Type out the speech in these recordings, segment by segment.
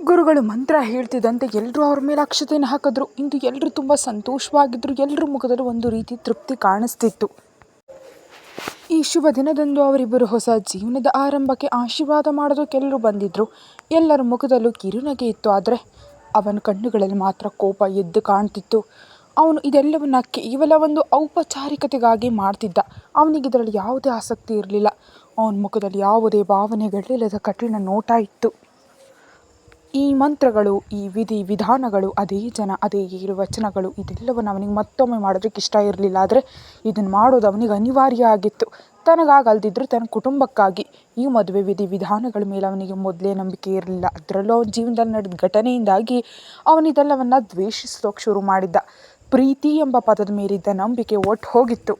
ಗುರುಗಳು ಮಂತ್ರ ಹೇಳ್ತಿದ್ದಂತೆ ಎಲ್ಲರೂ ಅವ್ರ ಮೇಲೆ ಅಕ್ಷತೆಯನ್ನು ಹಾಕಿದ್ರು. ಇಂದು ಎಲ್ಲರೂ ತುಂಬ ಸಂತೋಷವಾಗಿದ್ದರು. ಎಲ್ಲರ ಮುಖದಲ್ಲೂ ಒಂದು ರೀತಿ ತೃಪ್ತಿ ಕಾಣಿಸ್ತಿತ್ತು. ಈ ಶುಭ ದಿನದಂದು ಅವರಿಬ್ಬರು ಹೊಸ ಜೀವನದ ಆರಂಭಕ್ಕೆ ಆಶೀರ್ವಾದ ಮಾಡೋದಕ್ಕೆ ಎಲ್ಲರೂ ಬಂದಿದ್ದರು. ಎಲ್ಲರ ಮುಖದಲ್ಲೂ ಕಿರುನಗೆ ಇತ್ತು. ಆದರೆ ಅವನ ಕಣ್ಣುಗಳಲ್ಲಿ ಮಾತ್ರ ಕೋಪ ಎದ್ದು ಕಾಣ್ತಿತ್ತು. ಅವನು ಇದೆಲ್ಲವನ್ನ ಕೇವಲ ಒಂದು ಔಪಚಾರಿಕತೆಗಾಗಿ ಮಾಡ್ತಿದ್ದ. ಅವನಿಗೆ ಇದರಲ್ಲಿ ಯಾವುದೇ ಆಸಕ್ತಿ ಇರಲಿಲ್ಲ. ಅವನ ಮುಖದಲ್ಲಿ ಯಾವುದೇ ಭಾವನೆಗಳಿಲ್ಲದ ಕಠಿಣ ನೋಟ ಇತ್ತು. ಈ ಮಂತ್ರಗಳು, ಈ ವಿಧಿ ವಿಧಾನಗಳು, ಅದೇ ಜನ, ಅದೇ 7 ವಚನಗಳು, ಇದೆಲ್ಲವನ್ನು ಅವನಿಗೆ ಮತ್ತೊಮ್ಮೆ ಮಾಡೋದಕ್ಕೆ ಇಷ್ಟ ಇರಲಿಲ್ಲ. ಆದರೆ ಇದನ್ನು ಮಾಡೋದು ಅವನಿಗೆ ಅನಿವಾರ್ಯ ಆಗಿತ್ತು. ತನಗಾಗಲ್ದಿದ್ರು ತನ್ನ ಕುಟುಂಬಕ್ಕಾಗಿ. ಈ ಮದುವೆ ವಿಧಿ ವಿಧಾನಗಳ ಮೇಲೆ ಅವನಿಗೆ ಮೊದಲೇ ನಂಬಿಕೆ ಇರಲಿಲ್ಲ. ಅದರಲ್ಲೂ ಅವನ ಜೀವನದಲ್ಲಿ ನಡೆದ ಘಟನೆಯಿಂದಾಗಿ ಅವನಿದೆಲ್ಲವನ್ನು ದ್ವೇಷಿಸೋಕೆ ಶುರು ಮಾಡಿದ್ದ. ಪ್ರೀತಿ ಎಂಬ ಪದದ ಮೇಲಿದ್ದ ನಂಬಿಕೆ ಒಟ್ಟು ಹೋಗಿತ್ತು.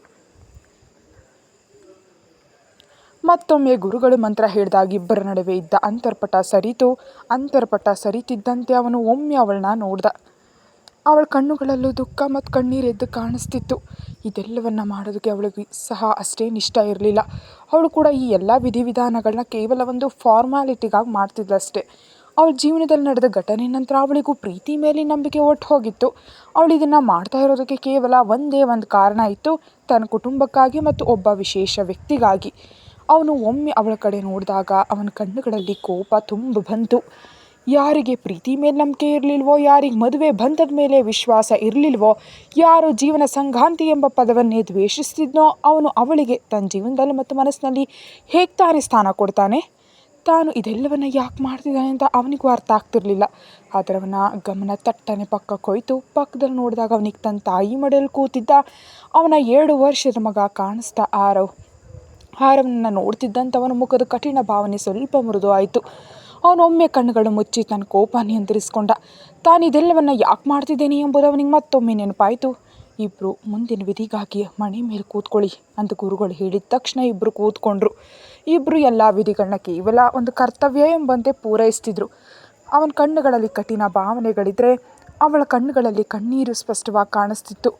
ಮತ್ತೊಮ್ಮೆ ಗುರುಗಳು ಮಂತ್ರ ಹೇಳಿದಾಗ ಇಬ್ಬರ ನಡುವೆ ಇದ್ದ ಅಂತರ್ಪಟ ಸರಿತಿದ್ದಂತೆ ಅವನು ಒಮ್ಮೆ ಅವಳನ್ನ ನೋಡ್ದ. ಅವಳ ಕಣ್ಣುಗಳಲ್ಲೂ ದುಃಖ ಮತ್ತು ಕಣ್ಣೀರು ಎದ್ದು ಕಾಣಿಸ್ತಿತ್ತು. ಇದೆಲ್ಲವನ್ನು ಮಾಡೋದಕ್ಕೆ ಅವಳಿಗೆ ಸಹ ಅಷ್ಟೇನು ಇಷ್ಟ ಇರಲಿಲ್ಲ. ಅವಳು ಕೂಡ ಈ ಎಲ್ಲ ವಿಧಿವಿಧಾನಗಳನ್ನ ಕೇವಲ ಒಂದು ಫಾರ್ಮ್ಯಾಲಿಟಿಗಾಗಿ ಮಾಡ್ತಿದ್ಲಷ್ಟೇ. ಅವಳ ಜೀವನದಲ್ಲಿ ನಡೆದ ಘಟನೆ ನಂತರ ಅವಳಿಗೂ ಪ್ರೀತಿ ಮೇಲೆ ನಂಬಿಕೆ ಒಟ್ಟು ಹೋಗಿತ್ತು. ಅವಳು ಇದನ್ನು ಮಾಡ್ತಾ ಇರೋದಕ್ಕೆ ಕೇವಲ ಒಂದೇ ಒಂದು ಕಾರಣ ಇತ್ತು, ತನ್ನ ಕುಟುಂಬಕ್ಕಾಗಿ ಮತ್ತು ಒಬ್ಬ ವಿಶೇಷ ವ್ಯಕ್ತಿಗಾಗಿ. ಅವನು ಒಮ್ಮೆ ಅವಳ ಕಡೆ ನೋಡಿದಾಗ ಅವನ ಕಣ್ಣುಗಳಲ್ಲಿ ಕೋಪ ತುಂಬ ಬಂತು. ಯಾರಿಗೆ ಪ್ರೀತಿ ಮೇಲೆ ನಂಬಿಕೆ ಇರಲಿಲ್ವೋ, ಯಾರಿಗೆ ಮದುವೆ ಬಂಧದ ಮೇಲೆ ವಿಶ್ವಾಸ ಇರಲಿಲ್ವೋ, ಯಾರು ಜೀವನ ಸಂಗಾತಿ ಎಂಬ ಪದವನ್ನೇ ದ್ವೇಷಿಸ್ತಿದ್ನೋ ಅವನು ಅವಳಿಗೆ ತನ್ನ ಜೀವನದಲ್ಲಿ ಮತ್ತು ಮನಸ್ಸಿನಲ್ಲಿ ಹೇಗೆ ತಾನೇ ಸ್ಥಾನ ಕೊಡ್ತಾನೆ? ತಾನು ಇದೆಲ್ಲವನ್ನು ಯಾಕೆ ಮಾಡ್ತಿದ್ದಾನೆ ಅಂತ ಅವನಿಗೂ ಅರ್ಥ ಆಗ್ತಿರ್ಲಿಲ್ಲ. ಆದರೆ ಅವನ ಗಮನ ತಟ್ಟನೆ ಪಕ್ಕಕ್ಕೆ ಹೋಯಿತು. ಪಕ್ಕದಲ್ಲಿ ನೋಡಿದಾಗ ಅವನಿಗೆ ತನ್ನ ತಾಯಿ ಮಡಿಯಲ್ಲಿ ಕೂತಿದ್ದ ಅವನ 7 ವರ್ಷದ ಮಗ ಕಾಣಿಸ್ತಾ ಆರವನ್ನ ನೋಡ್ತಿದ್ದಂಥ ಅವನ ಮುಖದ ಕಠಿಣ ಭಾವನೆ ಸ್ವಲ್ಪ ಮೃದು ಆಯಿತು. ಅವನೊಮ್ಮೆ ಕಣ್ಣುಗಳು ಮುಚ್ಚಿ ತನ್ನ ಕೋಪ ನಿಯಂತ್ರಿಸ್ಕೊಂಡ. ತಾನು ಇದೆಲ್ಲವನ್ನು ಯಾಕೆ ಮಾಡ್ತಿದ್ದೇನೆ ಎಂಬುದು ಅವನಿಗೆ ಮತ್ತೊಮ್ಮೆ ನೆನಪಾಯಿತು. ಇಬ್ಬರು ಮುಂದಿನ ವಿಧಿಗಾಗಿ ಮಣೆ ಮೇಲೆ ಕೂತ್ಕೊಳ್ಳಿ ಅಂತ ಗುರುಗಳು ಹೇಳಿದ ತಕ್ಷಣ ಇಬ್ಬರು ಕೂತ್ಕೊಂಡ್ರು. ಇಬ್ಬರು ಎಲ್ಲ ವಿಧಿಗಳನ್ನ ಕೇವಲ ಒಂದು ಕರ್ತವ್ಯ ಎಂಬಂತೆ ಪೂರೈಸ್ತಿದ್ರು. ಅವನ ಕಣ್ಣುಗಳಲ್ಲಿ ಕಠಿಣ ಭಾವನೆಗಳಿದ್ರೆ ಅವಳ ಕಣ್ಣುಗಳಲ್ಲಿ ಕಣ್ಣೀರು ಸ್ಪಷ್ಟವಾಗಿ ಕಾಣಿಸ್ತಿತ್ತು.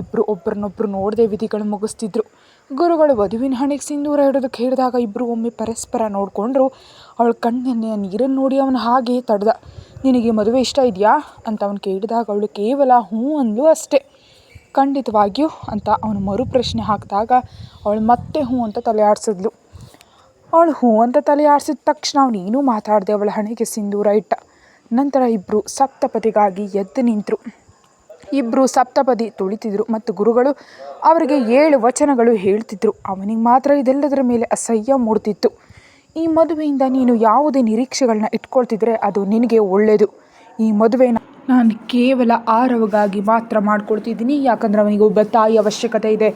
ಇಬ್ಬರು ಒಬ್ಬರನ್ನೊಬ್ಬರು ನೋಡದೆ ವಿಧಿಗಳು ಮುಗಿಸ್ತಿದ್ರು. ಗುರುಗಳು ವಧುವಿನ ಹಣೆಗೆ ಸಿಂಧೂರ ಇಡೋದಕ್ಕೆ ಹೇಳಿದಾಗ ಇಬ್ಬರು ಒಮ್ಮೆ ಪರಸ್ಪರ ನೋಡಿಕೊಂಡ್ರು. ಅವಳ ಕಣ್ಣಿನ ನೀರನ್ನು ನೋಡಿ ಅವನು ಹಾಗೆ ತಡೆದ. ನಿನಗೆ ಮದುವೆ ಇಷ್ಟ ಇದೆಯಾ ಅಂತ ಅವನು ಕೇಳಿದಾಗ ಅವಳು ಕೇವಲ ಹ್ಞೂ ಅಂದ್ಲು ಅಷ್ಟೇ. ಖಂಡಿತವಾಗಿಯೂ ಅಂತ ಅವನು ಮರುಪ್ರಶ್ನೆ ಹಾಕಿದಾಗ ಅವಳು ಮತ್ತೆ ಹ್ಞೂ ಅಂತ ತಲೆ ಆಡಿಸಿದ್ಲು. ಅವಳು ಹ್ಞೂ ಅಂತ ತಲೆ ಆಡಿಸಿದ ತಕ್ಷಣ ಅವನೇನೂ ಮಾತಾಡದೆ ಅವಳ ಹಣೆಗೆ ಸಿಂಧೂರ ಇಟ್ಟ. ನಂತರ ಇಬ್ಬರು ಸಪ್ತಪದಿಗಾಗಿ ಎದ್ದು ನಿಂತರು. ಇಬ್ಬರು ಸಪ್ತಪದಿ ತುಳಿತಿದ್ರು ಮತ್ತು ಗುರುಗಳು ಅವರಿಗೆ 7 ವಚನಗಳು ಹೇಳ್ತಿದ್ರು. ಅವನಿಗೆ ಮಾತ್ರ ಇದೆಲ್ಲದರ ಮೇಲೆ ಅಸಹ್ಯ ಮೂಡ್ತಿತ್ತು. ಈ ಮದುವೆಯಿಂದ ನೀನು ಯಾವುದೇ ನಿರೀಕ್ಷೆಗಳನ್ನ ಇಟ್ಕೊಳ್ತಿದ್ರೆ ಅದು ನಿನಗೆ ಒಳ್ಳೆಯದು. ಈ ಮದುವೆನ ನಾನು ಕೇವಲ ಆರವಗಾಗಿ ಮಾತ್ರ ಮಾಡ್ಕೊಳ್ತಿದ್ದೀನಿ, ಯಾಕಂದರೆ ಅವನಿಗೆ ಒಬ್ಬ ತಾಯಿ ಅವಶ್ಯಕತೆ ಇದೆ.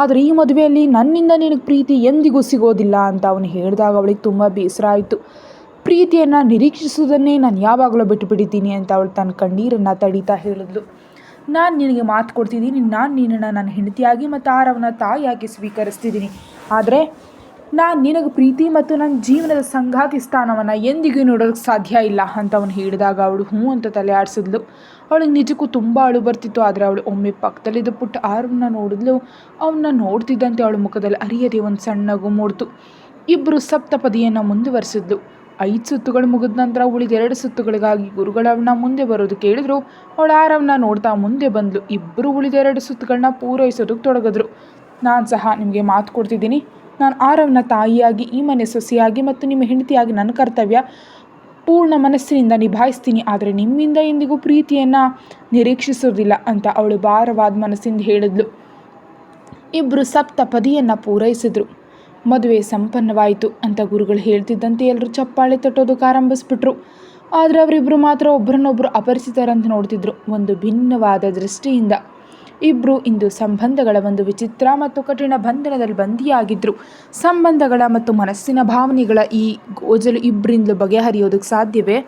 ಆದರೆ ಈ ಮದುವೆಯಲ್ಲಿ ನನ್ನಿಂದ ನಿನಗೆ ಪ್ರೀತಿ ಎಂದಿಗೂ ಸಿಗೋದಿಲ್ಲ ಅಂತ ಅವನು ಹೇಳಿದಾಗ ಅವಳಿಗೆ ತುಂಬ ಬೇಸರ ಆಯಿತು. ಪ್ರೀತಿಯನ್ನು ನಿರೀಕ್ಷಿಸುವುದನ್ನೇ ನಾನು ಯಾವಾಗಲೂ ಬಿಟ್ಟುಬಿಟ್ಟಿದ್ದೀನಿ ಅಂತ ಅವಳು ತನ್ನ ಕಣ್ಣೀರನ್ನು ತಡೀತಾ ಹೇಳಿದ್ಲು. ನಾನು ನಿನಗೆ ಮಾತು ಕೊಡ್ತಿದ್ದೀನಿ, ನಾನು ನಿನ್ನನ್ನು ನನ್ನ ಹೆಂಡತಿಯಾಗಿ ಮತ್ತು ಆರವನ ತಾಯಿಯಾಗಿ ಸ್ವೀಕರಿಸ್ತಿದ್ದೀನಿ. ಆದರೆ ನಾನು ನಿನಗೆ ಪ್ರೀತಿ ಮತ್ತು ನನ್ನ ಜೀವನದ ಸಂಗಾತಿ ಸ್ಥಾನವನ್ನು ಎಂದಿಗೂ ನೋಡೋದಕ್ಕೆ ಸಾಧ್ಯ ಇಲ್ಲ ಅಂತ ಅವನು ಹೇಳಿದಾಗ ಅವಳು ಹ್ಞೂ ಅಂತ ತಲೆ ಆಡಿಸಿದ್ಲು. ಅವಳಿಗೆ ನಿಜಕ್ಕೂ ತುಂಬ ಅಳು ಬರ್ತಿತ್ತು. ಆದರೆ ಅವಳು ಒಮ್ಮೆ ಪಕ್ಕದಲ್ಲಿದ್ದ ಪುಟ್ಟ ಆರವನ್ನ ನೋಡಿದ್ಲು. ಅವನ್ನ ನೋಡ್ತಿದ್ದಂತೆ ಅವಳ ಮುಖದಲ್ಲಿ ಅರಿಯದೆ ಒಂದು ಸಣ್ಣ ನಗು ಮೂಡ್ತು. ಇಬ್ಬರು ಸಪ್ತಪದಿಯನ್ನು ಮುಂದುವರಿಸಿದ್ಲು. 5 ಸುತ್ತುಗಳು ಮುಗಿದ ನಂತರ ಉಳಿದ 2 ಸುತ್ತುಗಳಿಗಾಗಿ ಗುರುಗಳವನ್ನ ಮುಂದೆ ಬರೋದು ಕೇಳಿದ್ರು. ಅವಳು ಆರವನ್ನ ನೋಡ್ತಾ ಮುಂದೆ ಬಂದ್ಲು. ಇಬ್ಬರು ಉಳಿದ 2 ಸುತ್ತುಗಳನ್ನ ಪೂರೈಸೋದಕ್ಕೆ ತೊಡಗಿದ್ರು. ನಾನು ಸಹ ನಿಮಗೆ ಮಾತು ಕೊಡ್ತಿದ್ದೀನಿ, ನಾನು ಆರವನ ತಾಯಿಯಾಗಿ, ಈ ಮನೆ ಸೊಸೆಯಾಗಿ ಮತ್ತು ನಿಮ್ಮ ಹೆಂಡತಿಯಾಗಿ ನನ್ನ ಕರ್ತವ್ಯ ಪೂರ್ಣ ಮನಸ್ಸಿನಿಂದ ನಿಭಾಯಿಸ್ತೀನಿ. ಆದರೆ ನಿಮ್ಮಿಂದ ಎಂದಿಗೂ ಪ್ರೀತಿಯನ್ನು ನಿರೀಕ್ಷಿಸೋದಿಲ್ಲ ಅಂತ ಅವಳು ಭಾರವಾದ ಮನಸ್ಸಿಂದ ಹೇಳಿದ್ಲು. ಇಬ್ಬರು ಸಪ್ತಪದಿಯನ್ನು ಪೂರೈಸಿದ್ರು. ಮದುವೆ ಸಂಪನ್ನವಾಯಿತು ಅಂತ ಗುರುಗಳು ಹೇಳ್ತಿದ್ದಂತೆ ಎಲ್ಲರೂ ಚಪ್ಪಾಳೆ ತಟ್ಟೋದಕ್ಕೆ ಆರಂಭಿಸ್ಬಿಟ್ರು. ಆದರೆ ಅವರಿಬ್ಬರು ಮಾತ್ರ ಒಬ್ಬರನ್ನೊಬ್ಬರು ಅಪರಿಚಿತರಂತೆ ನೋಡ್ತಿದ್ರು, ಒಂದು ಭಿನ್ನವಾದ ದೃಷ್ಟಿಯಿಂದ. ಇಬ್ಬರು ಇಂದು ಸಂಬಂಧಗಳ ಒಂದು ವಿಚಿತ್ರ ಮತ್ತು ಕಠಿಣ ಬಂಧನದಲ್ಲಿ ಬಂದಿಯಾಗಿದ್ದರು. ಸಂಬಂಧಗಳ ಮತ್ತು ಮನಸ್ಸಿನ ಭಾವನೆಗಳ ಈ ಗೋಜಲು ಇಬ್ಬರಿಂದಲೂ ಬಗೆಹರಿಯೋದಕ್ಕೆ ಸಾಧ್ಯವೇ?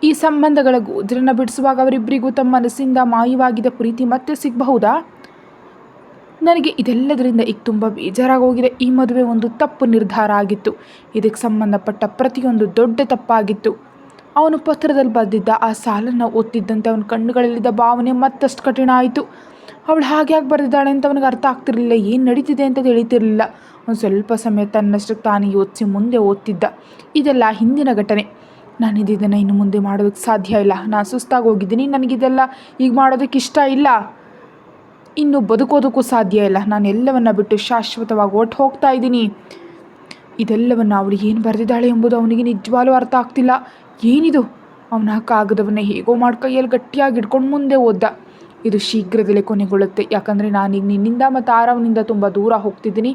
ಈ ಸಂಬಂಧಗಳ ಗೋಜಲನ್ನು ಬಿಡಿಸುವಾಗ ಅವರಿಬ್ಬರಿಗೂ ತಮ್ಮ ಮನಸ್ಸಿಂದ ಮಾಯವಾಗಿದ್ದ ಪ್ರೀತಿ ಮತ್ತೆ ಸಿಗಬಹುದಾ? ನನಗೆ ಇದೆಲ್ಲದರಿಂದ ಈಗ ತುಂಬ ಬೇಜಾರಾಗೋಗಿದೆ. ಈ ಮದುವೆ ಒಂದು ತಪ್ಪು ನಿರ್ಧಾರ ಆಗಿತ್ತು. ಇದಕ್ಕೆ ಸಂಬಂಧಪಟ್ಟ ಪ್ರತಿಯೊಂದು ದೊಡ್ಡ ತಪ್ಪಾಗಿತ್ತು. ಅವನು ಪತ್ರದಲ್ಲಿ ಬರೆದಿದ್ದ ಆ ಸಾಲನ್ನು ಓದ್ತಿದ್ದಂತೆ ಅವನ ಕಣ್ಣುಗಳಲ್ಲಿದ್ದ ಭಾವನೆ ಮತ್ತಷ್ಟು ಕಠಿಣ ಆಯಿತು. ಅವಳು ಹಾಗೆ ಯಾಕೆ ಬರೆದಿದ್ದಾಳೆ ಅಂತ ಅವನಿಗೆ ಅರ್ಥ ಆಗ್ತಿರಲಿಲ್ಲ. ಏನು ನಡೀತಿದೆ ಅಂತ ತಿಳಿತಿರಲಿಲ್ಲ. ಒಂದು ಸ್ವಲ್ಪ ಸಮಯ ತನ್ನಷ್ಟಕ್ಕೆ ತಾನು ಯೋಚಿಸಿ ಮುಂದೆ ಓದ್ತಿದ್ದ. ಇದೆಲ್ಲ ಹಿಂದಿನ ಘಟನೆ. ನಾನಿದನ್ನು ಇನ್ನು ಮುಂದೆ ಮಾಡೋದಕ್ಕೆ ಸಾಧ್ಯ ಇಲ್ಲ. ನಾನು ಸುಸ್ತಾಗಿ ಹೋಗಿದ್ದೀನಿ. ನನಗಿದೆಲ್ಲ ಈಗ ಮಾಡೋದಕ್ಕೆ ಇಷ್ಟ ಇಲ್ಲ. ಇನ್ನು ಬದುಕೋದಕ್ಕೂ ಸಾಧ್ಯ ಇಲ್ಲ. ನಾನು ಎಲ್ಲವನ್ನು ಬಿಟ್ಟು ಶಾಶ್ವತವಾಗಿ ಹೋಗ್ತಾ ಇದ್ದೀನಿ. ಇದೆಲ್ಲವನ್ನು ಅವಳು ಏನು ಬರೆದಿದ್ದಾಳೆ ಎಂಬುದು ಅವನಿಗೆ ನಿಜವಾಗ್ಲೂ ಅರ್ಥ ಆಗ್ತಿಲ್ಲ. ಏನಿದು? ಅವನ ಕಾಗದವನ್ನೇ ಹೇಗೋ ಮಾಡಿ ಕೈಯಲ್ಲಿ ಗಟ್ಟಿಯಾಗಿ ಹಿಡ್ಕೊಂಡು ಮುಂದೆ ಓದ್ದ. ಇದು ಶೀಘ್ರದಲ್ಲೇ ಕೊನೆಗೊಳ್ಳುತ್ತೆ. ಯಾಕಂದರೆ ನಾನೀಗ ನಿನ್ನಿಂದ ಮತ್ತು ಆರವನಿಂದ ತುಂಬ ದೂರ ಹೋಗ್ತಿದ್ದೀನಿ.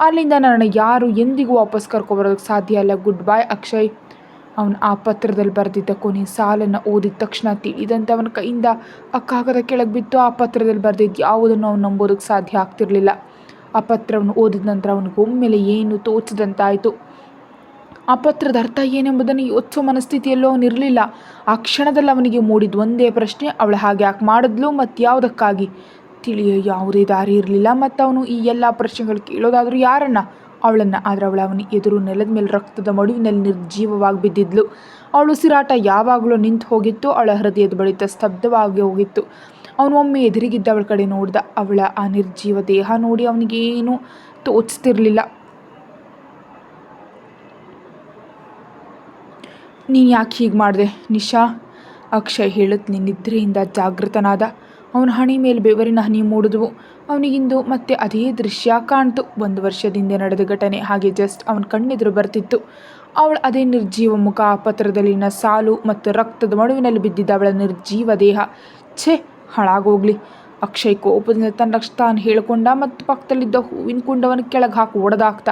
ಅಲ್ಲಿಂದ ನನ್ನ ಯಾರು ಎಂದಿಗೂ ವಾಪಸ್ ಕರ್ಕೊಬರೋದಕ್ಕೆ ಸಾಧ್ಯ ಇಲ್ಲ. ಗುಡ್ ಬಾಯ್ ಅಕ್ಷಯ್. ಅವನು ಆ ಪತ್ರದಲ್ಲಿ ಬರೆದಿದ್ದ ಕೊನೆ ಸಾಲನ್ನು ಓದಿದ ತಕ್ಷಣ ತಿಳಿದಂತೆ ಅವನ ಕೈಯಿಂದ ಆ ಕಾಗದ ಕೆಳಗೆ ಬಿತ್ತು. ಆ ಪತ್ರದಲ್ಲಿ ಬರೆದಿದ್ದು ಯಾವುದನ್ನು ಅವನು ನಂಬೋದಕ್ಕೆ ಸಾಧ್ಯ ಆಗ್ತಿರಲಿಲ್ಲ. ಆ ಪತ್ರವನ್ನು ಓದಿದ ನಂತರ ಅವನಿಗೆ ಒಮ್ಮೆಲೆ ಏನು ತೋಚದಂತಾಯಿತು. ಆ ಪತ್ರದ ಅರ್ಥ ಏನೆಂಬುದನ್ನು ಯೋಚಿಸೋ ಮನಸ್ಥಿತಿಯಲ್ಲೂ ಅವನಿರಲಿಲ್ಲ. ಆ ಕ್ಷಣದಲ್ಲಿ ಅವನಿಗೆ ಮೂಡಿದ ಒಂದೇ ಪ್ರಶ್ನೆ, ಅವಳು ಹಾಗೆ ಯಾಕೆ ಮಾಡಿದ್ಲು ಮತ್ತು ಯಾವುದಕ್ಕಾಗಿ? ತಿಳಿಯೋ ಯಾವುದೇ ದಾರಿ ಇರಲಿಲ್ಲ. ಮತ್ತು ಅವನು ಈ ಎಲ್ಲ ಪ್ರಶ್ನೆಗಳು ಕೇಳೋದಾದರೂ ಯಾರನ್ನು? ಅವಳನ್ನು. ಆದರೆ ಅವನ ಎದುರು ನೆಲದ ಮೇಲೆ ರಕ್ತದ ಮಡುವಿನಲ್ಲಿ ನಿರ್ಜೀವವಾಗಿ ಬಿದ್ದಿದ್ಲು. ಅವಳು ಉಸಿರಾಟ ಯಾವಾಗಲೂ ನಿಂತು ಹೋಗಿತ್ತು. ಅವಳ ಹೃದಯದ ಬಡಿತ ಸ್ತಬ್ಧವಾಗಿ ಹೋಗಿತ್ತು. ಅವನು ಒಮ್ಮೆ ಎದುರಿಗಿದ್ದ ಅವಳ ಕಡೆ ನೋಡ್ದ. ಅವಳ ಆ ನಿರ್ಜೀವ ದೇಹ ನೋಡಿ ಅವನಿಗೇನು ತೋಚ್ತಿರ್ಲಿಲ್ಲ. ನೀನು ಯಾಕೆ ಹೀಗೆ ಮಾಡಿದೆ ನಿಶಾ? ಅಕ್ಷಯ್ ಹೇಳುತ್ತ ನಿದ್ರೆಯಿಂದ ಜಾಗೃತನಾದ. ಅವನ ಹಣೆ ಮೇಲೆ ಬೆವರಿನ ಹನಿ ಮೂಡಿದ್ವು. ಅವನಿಗಿಂದು ಮತ್ತೆ ಅದೇ ದೃಶ್ಯ ಕಾಣ್ತು. 1 ವರ್ಷದಿಂದ ನಡೆದ ಘಟನೆ ಹಾಗೆ ಜಸ್ಟ್ ಅವನ ಕಣ್ಣೆದುರು ಬರ್ತಿತ್ತು. ಅವಳ ಅದೇ ನಿರ್ಜೀವ ಮುಖ, ಆ ಪತ್ರದಲ್ಲಿನ ಸಾಲು ಮತ್ತು ರಕ್ತದ ಮಡುವಿನಲ್ಲಿ ಬಿದ್ದಿದ್ದ ಅವಳ ನಿರ್ಜೀವ ದೇಹ. ಛೇ, ಹಾಳಾಗೋಗ್ಲಿ. ಅಕ್ಷಯ್ ಕೋಪದಿಂದ ತನ್ನಷ್ಟು ತಾನು ಹೇಳಿಕೊಂಡ ಮತ್ತು ಪಕ್ಕದಲ್ಲಿದ್ದ ಹೂವಿನ ಕುಂಡವನ್ನು ಕೆಳಗೆ ಹಾಕಿ ಒಡೆದಾಕ್ತ.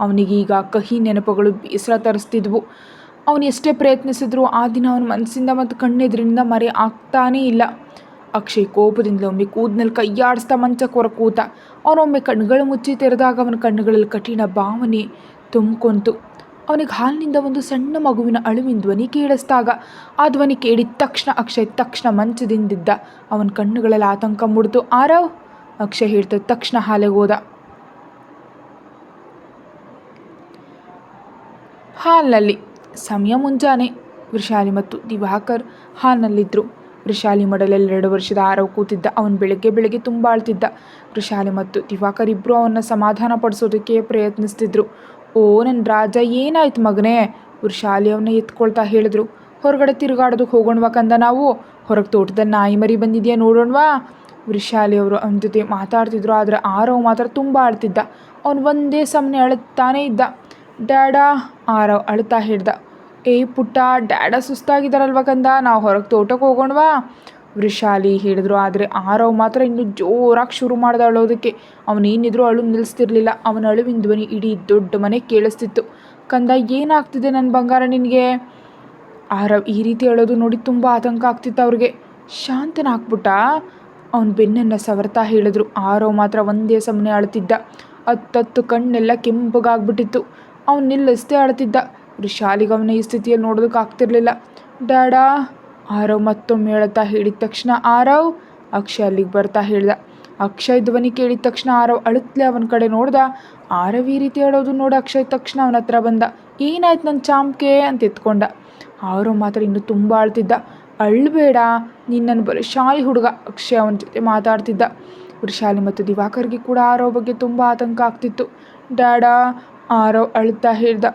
ಅವನಿಗೀಗ ಕಹಿ ನೆನಪುಗಳು ಬೇಸರ ತರಿಸ್ತಿದ್ವು. ಅವನು ಎಷ್ಟೇ ಪ್ರಯತ್ನಿಸಿದ್ರೂ ಆ ದಿನ ಅವನ ಮನಸ್ಸಿಂದ ಮತ್ತು ಕಣ್ಣೆದುರಿನಿಂದ ಮರೆ ಆಗ್ತಾನೇ ಇಲ್ಲ. ಅಕ್ಷಯ್ ಕೋಪದಿಂದ ಒಮ್ಮೆ ಕೂದನಲ್ಲಿ ಕೈಯಾಡಿಸ್ತಾ ಮಂಚಕ್ಕೆ ಹೊರ ಕೂತ. ಅವನೊಮ್ಮೆ ಕಣ್ಣುಗಳು ಮುಚ್ಚಿ ತೆರೆದಾಗ ಅವನ ಕಣ್ಣುಗಳಲ್ಲಿ ಕಠಿಣ ಭಾವನೆ ತುಂಬಿಕೊಂತು. ಅವನಿಗೆ ಹಾಲಿನಿಂದ ಒಂದು ಸಣ್ಣ ಮಗುವಿನ ಅಳುವಿನ ಧ್ವನಿ ಕೇಳಿಸ್ದಾಗ ಆ ಧ್ವನಿ ಕೇಳಿದ ತಕ್ಷಣ ಮಂಚದಿಂದಿದ್ದ ಅವನ ಕಣ್ಣುಗಳಲ್ಲಿ ಆತಂಕ ಮೂಡಿತು. ಆರವ್? ಅಕ್ಷಯ್ ಹೇಳ್ತದ ತಕ್ಷಣ ಹಾಲೆಗೆ ಹೋದ. ಹಾಲ್ನಲ್ಲಿ ಸಮಯ ಮುಂಜಾನೆ. ವೃಷಾಲಿ ಮತ್ತು ದಿವಾಕರ್ ಹಾಲ್ನಲ್ಲಿದ್ದರು. ವೃಷಾಲಿ ಮಡಲಲ್ಲಿ 2 ವರ್ಷದ ಆರವ್ ಕೂತಿದ್ದ. ಅವನು ಬೆಳಗ್ಗೆ ತುಂಬ ಅಳ್ತಿದ್ದ. ವೃಷಾಲಿ ಮತ್ತು ದಿವಾಕರ್ ಇಬ್ಬರು ಅವನ್ನ ಸಮಾಧಾನ ಪಡಿಸೋದಕ್ಕೆ ಪ್ರಯತ್ನಿಸ್ತಿದ್ರು. ಓ ನನ್ನ ರಾಜ, ಏನಾಯ್ತು ಮಗನೇ? ವೃಷಾಲಿ ಅವನ್ನ ಎತ್ಕೊಳ್ತಾ ಹೇಳಿದ್ರು. ಹೊರಗಡೆ ತಿರುಗಾಡೋದಕ್ಕೆ ಹೋಗೋಣವಾ ಕಂದ? ನಾವು ಹೊರಗೆ ತೋಟದಲ್ಲಿ ನಾಯಿ ಮರಿ ಬಂದಿದೆಯಾ ನೋಡೋಣವಾ? ವೃಷಾಲಿ ಅವರು ಅವನ ಜೊತೆ ಮಾತಾಡ್ತಿದ್ರು. ಆದರೆ ಆರವ್ ಮಾತ್ರ ತುಂಬ ಅಳ್ತಿದ್ದ. ಅವನು ಒಂದೇ ಸಮನೆ ಅಳುತ್ತಾನೇ ಇದ್ದ. ಡ್ಯಾಡಾ, ಆರವ್ ಅಳ್ತಾ ಹೇಳ್ದ. ಏಯ್ ಪುಟ್ಟ, ಡ್ಯಾಡ ಸುಸ್ತಾಗಿದ್ದಾರಲ್ವ ಕಂದ, ನಾವು ಹೊರಗೆ ತೋಟಕ್ಕೆ ಹೋಗೋಣವಾ? ವೃಷಾಲಿ ಹೇಳಿದ್ರು. ಆದರೆ ಆರವ್ ಮಾತ್ರ ಇನ್ನೂ ಜೋರಾಗಿ ಶುರು ಮಾಡ್ದ ಅಳೋದಕ್ಕೆ. ಅವನೇನಿದ್ರು ಅಳು ನಿಲ್ಲಿಸ್ತಿರ್ಲಿಲ್ಲ. ಅವನ ಅಳುವಿನ ಧ್ವನಿ ಇಡೀ ದೊಡ್ಡ ಮನೆ ಕೇಳಿಸ್ತಿತ್ತು. ಕಂದ, ಏನಾಗ್ತಿದೆ ನನ್ನ ಬಂಗಾರ ನಿನಗೆ? ಆರವ್ ಈ ರೀತಿ ಅಳೋದು ನೋಡಿ ತುಂಬ ಆತಂಕ ಆಗ್ತಿತ್ತು ಅವ್ರಿಗೆ. ಶಾಂತನ ಹಾಕ್ಬಿಟ್ಟ? ಅವನ ಬೆನ್ನನ್ನು ಸವರ್ತಾ ಹೇಳಿದ್ರು. ಆರವ್ ಮಾತ್ರ ಒಂದೇ ಸಮನೆ ಅಳ್ತಿದ್ದ. ಅತ್ತತ್ತು ಕಣ್ಣೆಲ್ಲ ಕೆಂಪಗಾಗ್ಬಿಟ್ಟಿತ್ತು. ಅವನು ನಿಲ್ಲಿಸ್ದೇ ಅಳ್ತಿದ್ದ. ವೃಷಾಲಿಗೆ ಅವನ ಈ ಸ್ಥಿತಿಯಲ್ಲಿ ನೋಡೋದಕ್ಕೆ ಆಗ್ತಿರ್ಲಿಲ್ಲ. ಡ್ಯಾಡಾ, ಆರವ್ ಮತ್ತೊಮ್ಮೆ ಹೇಳುತ್ತಾ ಹೇಳಿದ ತಕ್ಷಣ ಆರವ್, ಅಕ್ಷಯ್ ಅಲ್ಲಿಗೆ ಬರ್ತಾ ಹೇಳ್ದ. ಅಕ್ಷಯ್ ಧ್ವನಿ ಕೇಳಿದ ತಕ್ಷಣ ಆರವ್ ಅಳುತ್ತಲೇ ಅವನ ಕಡೆ ನೋಡ್ದ. ಆರವ್ ಈ ರೀತಿ ಹೇಳೋದು ನೋಡಿ ಅಕ್ಷಯ್ ತಕ್ಷಣ ಅವನ ಹತ್ರ ಬಂದ. ಏನಾಯ್ತು ನನ್ನ ಚಾಂಪ್ಕೆ ಅಂತ ಎತ್ಕೊಂಡ. ಆರವ್ ಮಾತ್ರ ಇನ್ನೂ ತುಂಬ ಅಳ್ತಿದ್ದ. ಅಳ್ಬೇಡ, ನೀನು ನನ್ನ ಬಲಶಾಲಿ ಹುಡುಗ. ಅಕ್ಷಯ್ ಅವನ ಜೊತೆ ಮಾತಾಡ್ತಿದ್ದ. ವೃಷಾಲಿ ಮತ್ತು ದಿವಾಕರ್ಗೆ ಕೂಡ ಆರವ್ ಬಗ್ಗೆ ತುಂಬ ಆತಂಕ ಆಗ್ತಿತ್ತು. ಡ್ಯಾಡಾ, ಆರವ್ ಅಳ್ತಾ ಹೇಳ್ದ.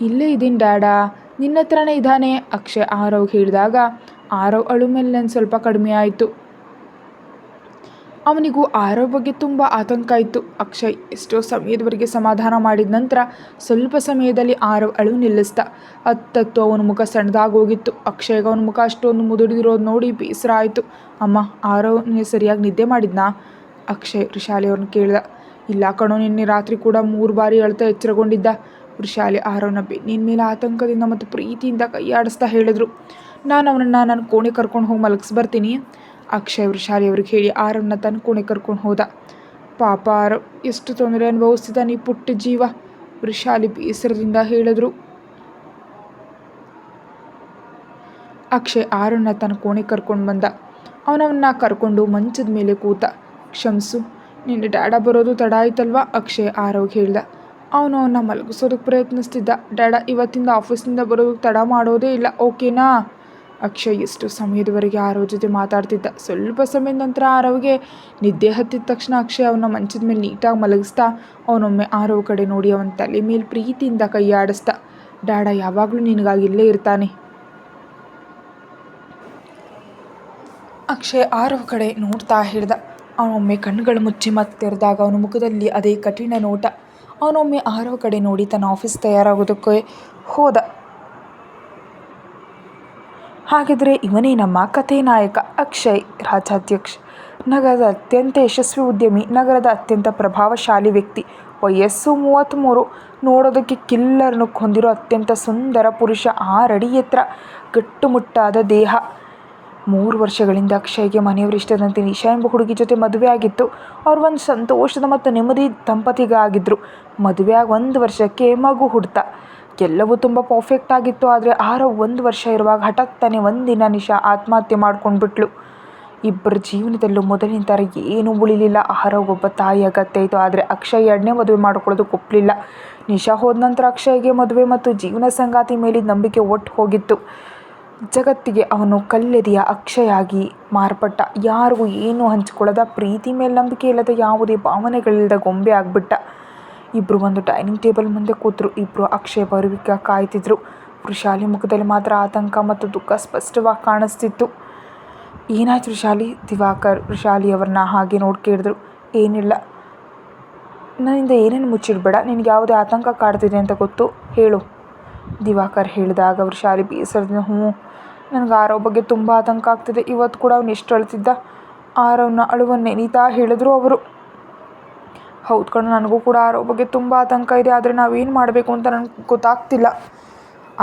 ಇಲ್ಲೇ ಇದ್ದೀನಿ ಡ್ಯಾಡಾ, ನಿನ್ನ ಹತ್ರನೇ ಇದ್ದಾನೆ, ಅಕ್ಷಯ್ ಆರವ್ ಹೇಳಿದಾಗ ಆರವ್ ಅಳು ಮೇಲೆ ಸ್ವಲ್ಪ ಕಡಿಮೆ ಆಯಿತು. ಅವನಿಗೂ ಆರವ್ ಬಗ್ಗೆ ತುಂಬ ಆತಂಕ ಇತ್ತು. ಅಕ್ಷಯ್ ಎಷ್ಟೋ ಸಮಯದವರೆಗೆ ಸಮಾಧಾನ ಮಾಡಿದ ನಂತರ ಸ್ವಲ್ಪ ಸಮಯದಲ್ಲಿ ಆರವ್ ಅಳು ನಿಲ್ಲಿಸ್ದ. ಅತ್ತತ್ತು ಅವನ ಮುಖ ಸಣ್ಣದಾಗೋಗಿತ್ತು. ಅಕ್ಷಯ್ಗೆ ಅವನ ಮುಖ ಅಷ್ಟೊಂದು ಮುದುಡಿದಿರೋದು ನೋಡಿ ಬೇಸರ ಆಯಿತು. ಅಮ್ಮ, ಆರವ್ ಸರಿಯಾಗಿ ನಿದ್ದೆ ಮಾಡಿದ್ನಾ? ಅಕ್ಷಯ್ ವೃಷಾಲಿ ಅವ್ರನ್ನ ಕೇಳ್ದ. ಇಲ್ಲ ಕಣೋ, ನಿನ್ನೆ ರಾತ್ರಿ ಕೂಡ 3 ಬಾರಿ ಅಳ್ತಾ ಎಚ್ಚರಗೊಂಡಿದ್ದ. ವೃಷಾಲಿ ಆರವ್ನ ಬೆನ್ನಿನ ಮೇಲೆ ಆತಂಕದಿಂದ ಮತ್ತು ಪ್ರೀತಿಯಿಂದ ಕೈಯಾಡಿಸ್ತಾ ಹೇಳಿದ್ರು. ನಾನು ಅವನನ್ನು ನನ್ನ ಕೋಣೆ ಕರ್ಕೊಂಡು ಹೋಗಿ ಮಲಗಿಸ್ಬರ್ತೀನಿ. ಅಕ್ಷಯ್ ವೃಷಾಲಿ ಅವ್ರಿಗೆ ಹೇಳಿ ಆರವ್ನ ತನ್ನ ಕೋಣೆ ಕರ್ಕೊಂಡು ಹೋದ. ಪಾಪ ಆರವ್, ಎಷ್ಟು ತೊಂದರೆ ಅನುಭವಿಸ್ತಿದ್ದಾನೆ ಈ ಪುಟ್ಟ ಜೀವ, ವೃಷಾಲಿ ಬೇಸರದಿಂದ ಹೇಳಿದ್ರು. ಅಕ್ಷಯ್ ಆರವ್ನ ತನ್ನ ಕೋಣೆ ಕರ್ಕೊಂಡು ಬಂದ. ಅವನವನ್ನ ಕರ್ಕೊಂಡು ಮಂಚದ ಮೇಲೆ ಕೂತ. ಕ್ಷಮಿಸು, ನಿನ್ನೆ ಡ್ಯಾಡ ಬರೋದು ತಡ ಆಯ್ತಲ್ವಾ? ಅಕ್ಷಯ್ ಆರವ್ಗೆ ಹೇಳ್ದ. ಅವನು ಅವನ್ನ ಮಲಗಿಸೋದಕ್ಕೆ ಪ್ರಯತ್ನಿಸ್ತಿದ್ದ. ಡ್ಯಾಡ ಇವತ್ತಿಂದ ಆಫೀಸಿಂದ ಬರೋದಕ್ಕೆ ತಡ ಮಾಡೋದೇ ಇಲ್ಲ, ಓಕೆನಾ? ಅಕ್ಷಯ್ ಎಷ್ಟು ಸಮಯದವರೆಗೆ ಆರವ್ ಜೊತೆ ಮಾತಾಡ್ತಿದ್ದ. ಸ್ವಲ್ಪ ಸಮಯದ ನಂತರ ಆರವ್ಗೆ ನಿದ್ದೆ ಹತ್ತಿದ ತಕ್ಷಣ ಅಕ್ಷಯ್ ಅವನ ಮಂಚದ ಮೇಲೆ ನೀಟಾಗಿ ಮಲಗಿಸ್ತಾ ಅವನೊಮ್ಮೆ ಆರವ್ ಕಡೆ ನೋಡಿ ಅವನ ತಲೆ ಮೇಲೆ ಪ್ರೀತಿಯಿಂದ ಕೈ ಆಡಿಸ್ದ. ಡ್ಯಾಡ ಯಾವಾಗಲೂ ನಿನಗಾಗಿ ಇಲ್ಲೇ ಇರ್ತಾನೆ. ಅಕ್ಷಯ್ ಆರವ್ ಕಡೆ ನೋಡ್ತಾ ಹೇಳ್ದ. ಅವನೊಮ್ಮೆ ಕಣ್ಣುಗಳು ಮುಚ್ಚಿ ಮತ್ತೆ ತೆರೆದಾಗ ಅವನ ಮುಖದಲ್ಲಿ ಅದೇ ಕಠಿಣ ನೋಟ. ಅವನೊಮ್ಮೆ ಆರವ್ ಕಡೆ ನೋಡಿ ತನ್ನ ಆಫೀಸ್ ತಯಾರಾಗೋದಕ್ಕೆ ಹೋದ. ಹಾಗಿದ್ರೆ ಇವನೇ ನಮ್ಮ ಕಥೆ ನಾಯಕ. ಅಕ್ಷಯ್ ರಾಜ್ಯಾಧ್ಯಕ್ಷ, ನಗರದ ಅತ್ಯಂತ ಯಶಸ್ವಿ ಉದ್ಯಮಿ, ನಗರದ ಅತ್ಯಂತ ಪ್ರಭಾವಶಾಲಿ ವ್ಯಕ್ತಿ, ವಯಸ್ಸು 33, ನೋಡೋದಕ್ಕೆ ಕಿಲ್ಲರ್ ಲುಕ್ ಹೊಂದಿರೋ ಅತ್ಯಂತ ಸುಂದರ ಪುರುಷ, 6 ಅಡಿ ಎತ್ತರ, ಗಟ್ಟುಮುಟ್ಟಾದ ದೇಹ. 3 ವರ್ಷಗಳಿಂದ ಅಕ್ಷಯ್ಗೆ ಮನೆಯವರಿಷ್ಟದಂತೆ ನಿಶಾ ಎಂಬ ಹುಡುಗಿ ಜೊತೆ ಮದುವೆ ಆಗಿತ್ತು. ಅವ್ರು ಒಂದು ಸಂತೋಷದ ಮತ್ತು ನೆಮ್ಮದಿ ದಂಪತಿಗಾಗಿದ್ರು. ಮದುವೆ ಆಗಿ 1 ವರ್ಷಕ್ಕೆ ಮಗು ಹುಡ್ತ. ಎಲ್ಲವೂ ತುಂಬ ಪರ್ಫೆಕ್ಟ್ ಆಗಿತ್ತು. ಆದರೆ ಆರವ್ 1 ವರ್ಷ ಇರುವಾಗ ಹಠಾತ್ತನೆ ಒಂದಿನ ನಿಶಾ ಆತ್ಮಹತ್ಯೆ ಮಾಡ್ಕೊಂಡ್ಬಿಟ್ಲು. ಇಬ್ಬರ ಜೀವನದಲ್ಲೂ ಮೊದಲಿನ ಥರ ಏನೂ ಉಳಿಲಿಲ್ಲ. ಆರವ್ ಒಬ್ಬ ತಾಯಿ ಅಗತ್ಯ ಇತ್ತು. ಆದರೆ ಅಕ್ಷಯ್ 2ನೇ ಮದುವೆ ಮಾಡ್ಕೊಳ್ಳೋದಕ್ಕೆ ಒಪ್ಪಲಿಲ್ಲ. ನಿಶಾ ಹೋದ ನಂತರ ಅಕ್ಷಯ್ಗೆ ಮದುವೆ ಮತ್ತು ಜೀವನ ಸಂಗಾತಿ ಮೇಲಿದ್ದ ನಂಬಿಕೆ ಒಟ್ಟು ಹೋಗಿತ್ತು. ಜಗತ್ತಿಗೆ ಅವನು ಕಲ್ಲೆದೆಯ ಅಕ್ಷಯ್ ಆಗಿ ಮಾರ್ಪಟ್ಟ. ಯಾರಿಗೂ ಏನೂ ಹಂಚಿಕೊಳ್ಳದ, ಪ್ರೀತಿ ಮೇಲೆ ನಂಬಿಕೆ ಇಲ್ಲದ, ಯಾವುದೇ ಭಾವನೆಗಳಿಲ್ಲದ ಗೊಂಬೆ ಆಗ್ಬಿಟ್ಟ. ಇಬ್ಬರು ಒಂದು ಡೈನಿಂಗ್ ಟೇಬಲ್ ಮುಂದೆ ಕೂತರು. ಇಬ್ಬರು ಅಕ್ಷಯ್ ಬರುವಿಕೆ ಕಾಯ್ತಿದ್ರು. ವೃಷಾಲಿ ಮುಖದಲ್ಲಿ ಮಾತ್ರ ಆತಂಕ ಮತ್ತು ದುಃಖ ಸ್ಪಷ್ಟವಾಗಿ ಕಾಣಿಸ್ತಿತ್ತು. ಏನಾಯ್ತು ವೃಷಾಲಿ? ದಿವಾಕರ್ ವೃಷಾಲಿಯವ್ರನ್ನ ಹಾಗೆ ನೋಡಿ ಕೇಳಿದ್ರು. ಏನಿಲ್ಲ, ನನ್ನಿಂದ ಏನೇನು ಮುಚ್ಚಿಡಬೇಡ. ನಿನಗೆ ಯಾವುದೇ ಆತಂಕ ಕಾಡ್ತಿದೆ ಅಂತ ಗೊತ್ತು, ಹೇಳು ದಿವಾಕರ್ ಹೇಳಿದಾಗ ವೃಷಾಲಿ ಬೇಸರದಿಂದ ನನಗೆ ಆರವ್ ಬಗ್ಗೆ ತುಂಬ ಆತಂಕ ಆಗ್ತಿದೆ. ಇವತ್ತು ಕೂಡ ಅವನು ಎಷ್ಟು ಅಳ್ತಿದ್ದ. ಆರವ್ನ ಅಳುವನ್ನು ನೆನೀತಾ ಹೇಳಿದ್ರು ಅವರು. ಹೌದು ಕಣೋ, ನನಗೂ ಕೂಡ ಆರವ್ ಬಗ್ಗೆ ತುಂಬ ಆತಂಕ ಇದೆ. ಆದರೆ ನಾವೇನು ಮಾಡಬೇಕು ಅಂತ ನನಗೆ ಗೊತ್ತಾಗ್ತಿಲ್ಲ.